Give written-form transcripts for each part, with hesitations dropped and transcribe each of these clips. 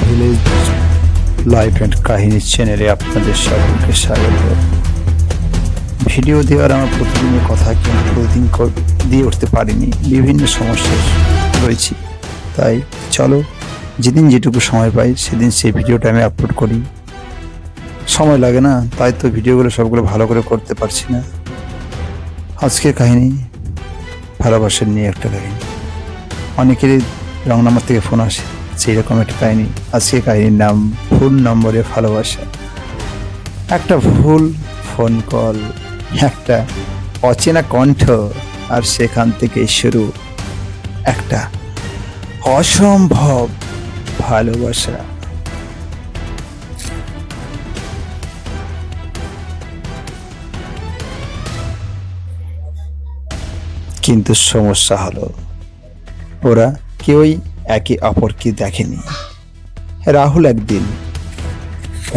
রাহুলের life and কাহিনী চ্যানেলে আপনাদের সকলকে স্বাগত। ভিডিও দেওয়ার আমার প্রতিদিনের কথা কিন্তু প্রতিদিন দিয়ে উঠতে পারিনি, বিভিন্ন সমস্যা রয়েছে। তাই চলো যেদিন যেটুকু সময় পাই সেদিন সেই ভিডিওটা আমি আপলোড করি। সময় লাগে না, তাই তো ভিডিওগুলো সবগুলো ভালো করে করতে পারছি না। আজকের কাহিনী ভালোবাসার নিয়ে একটা কাহিনী। অনেকেরই রং নাম্বার থেকে ফোন আসে, সেই রকম একটা কাহিনী। আজকে কাহিনীর নাম ভুল নম্বরে ভালোবাসা। একটা ভুল ফোন কল, একটা অচেনা কণ্ঠ, আর সেখান থেকে শুরু একটা অসম্ভব ভালোবাসা। কিন্তু সমস্যা হলো ওরা কেউই একে অপরকে দেখেনি। রাহুল একদিন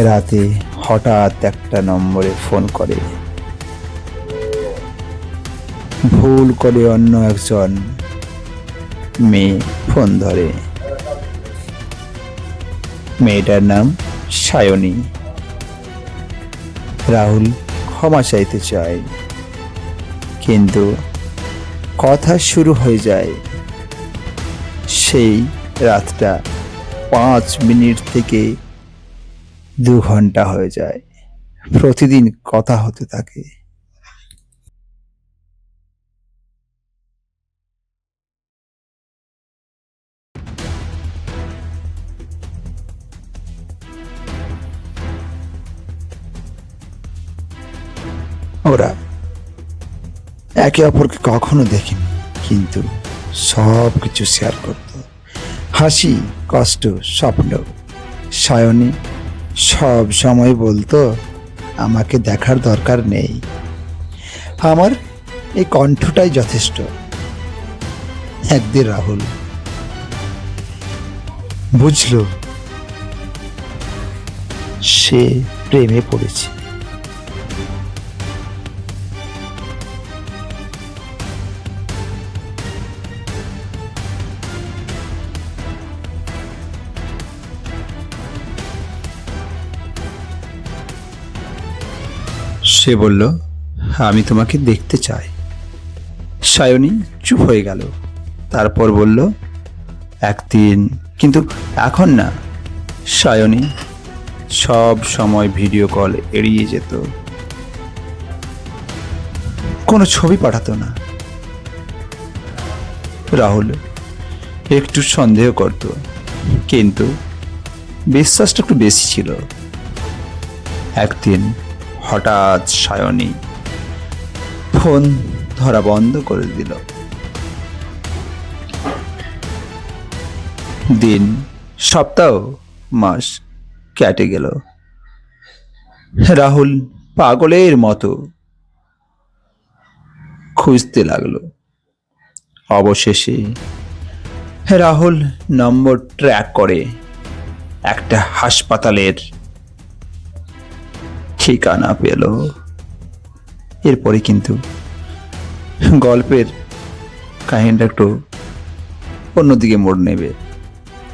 রাতে হঠাৎ একটা নম্বরে ফোন করে, ভুল করে অন্য একজন মেয়ে ফোন ধরে। মেয়েটার নাম সায়নী। রাহুল ক্ষমা চাইতে চায়, কিন্তু কথা শুরু হয়ে যায় সেই রাতটা 5 মিনিট থেকে 2 ঘন্টা হয়ে যায়। প্রতিদিন কথা হতে থাকে। ওরা একে অপরকে কখনো দেখেনি, কিন্তু সব কিছু শেয়ার করত। হাসি, কষ্ট, স্বপ্ন। সায়নী সব সময় বলতো, আমাকে দেখার দরকার নেই, আমার এই কণ্ঠটাই যথেষ্ট। একদিন রাহুল বুঝল সে প্রেমে পড়েছে। সে বলল, আমি তোমাকে দেখতে চাই। সায়নী চুপ হয়ে গেল, তারপর বলল, একদিন, কিন্তু এখন না। সায়নী সব সময় ভিডিও কল এড়িয়ে যেত, কোনো ছবি পাঠাতো না। রাহুল একটু সন্দেহ করত, কিন্তু বিশ্বাসটা একটু বেশি ছিল। একদিন হঠাৎ সায়নী ফোন ধরা বন্ধ করে দিল। দিন, সপ্তাহ, মাস কেটে গেল। রাহুল পাগলের মতো খুঁজতে লাগলো। অবশেষে রাহুল নম্বর ট্র্যাক করে একটা হাসপাতালের ঠিকানা পেল। এরপরে কিন্তু গল্পের কাহিনীটা একটু অন্যদিকে মোড় নেবে।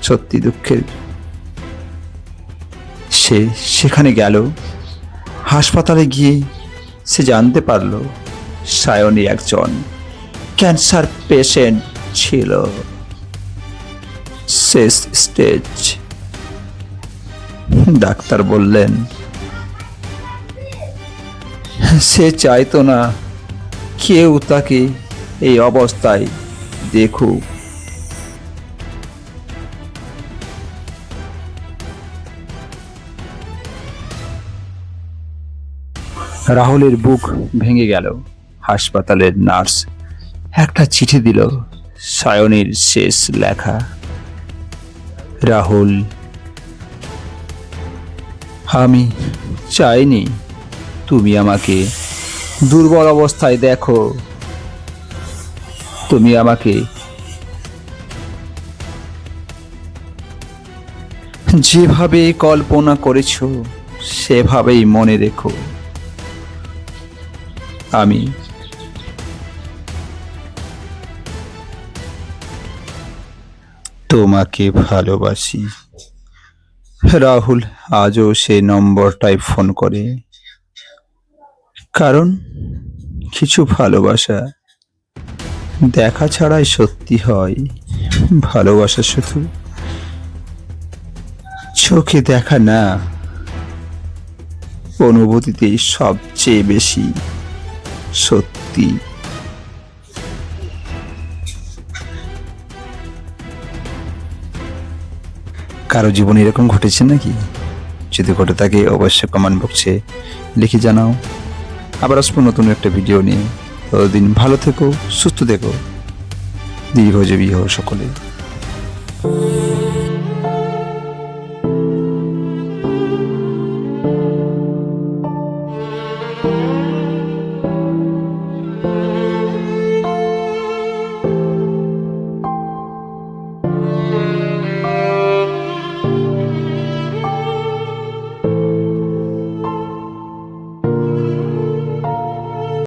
সত্যি দুঃখের, সে সেখানে গেল। হাসপাতালে গিয়ে সে জানতে পারল সায়নী একজন ক্যান্সার পেশেন্ট ছিল, শেষ স্টেজ। ডাক্তার বললেন সে চাইতো না কেউ তাকে এই অবস্থায় দেখুক। রাহুলের বুক ভেঙে গেল। হাসপাতালের নার্স একটা চিঠি দিল, সায়নীর শেষ লেখা। রাহুল, আমি চাইনি তুমি আমাকে দুর্বল অবস্থায় দেখো। তুমি আমাকে যেভাবে কল্পনা করেছো সেভাবেই মনে রেখো। আমি তোমাকে ভালোবাসি। রাহুল আজও সেই নম্বরটায় ফোন করে, কারণ কিছু ভালোবাসা দেখা ছাড়াই সত্যি হয়। ভালোবাসা শুধু চোখে দেখা না, অনুভূতিতেই সবচেয়ে বেশি সত্যি। কারো জীবনে এরকম ঘটেছে নাকি? যদি ঘটে থাকে অবশ্যই কমেন্ট বক্সে লিখে জানাও। আবার আসবো নতুন একটা ভিডিও নিয়ে। ততদিন ভালো থেকো, সুস্থ থেকো, দীর্ঘজীবী হও সকলে।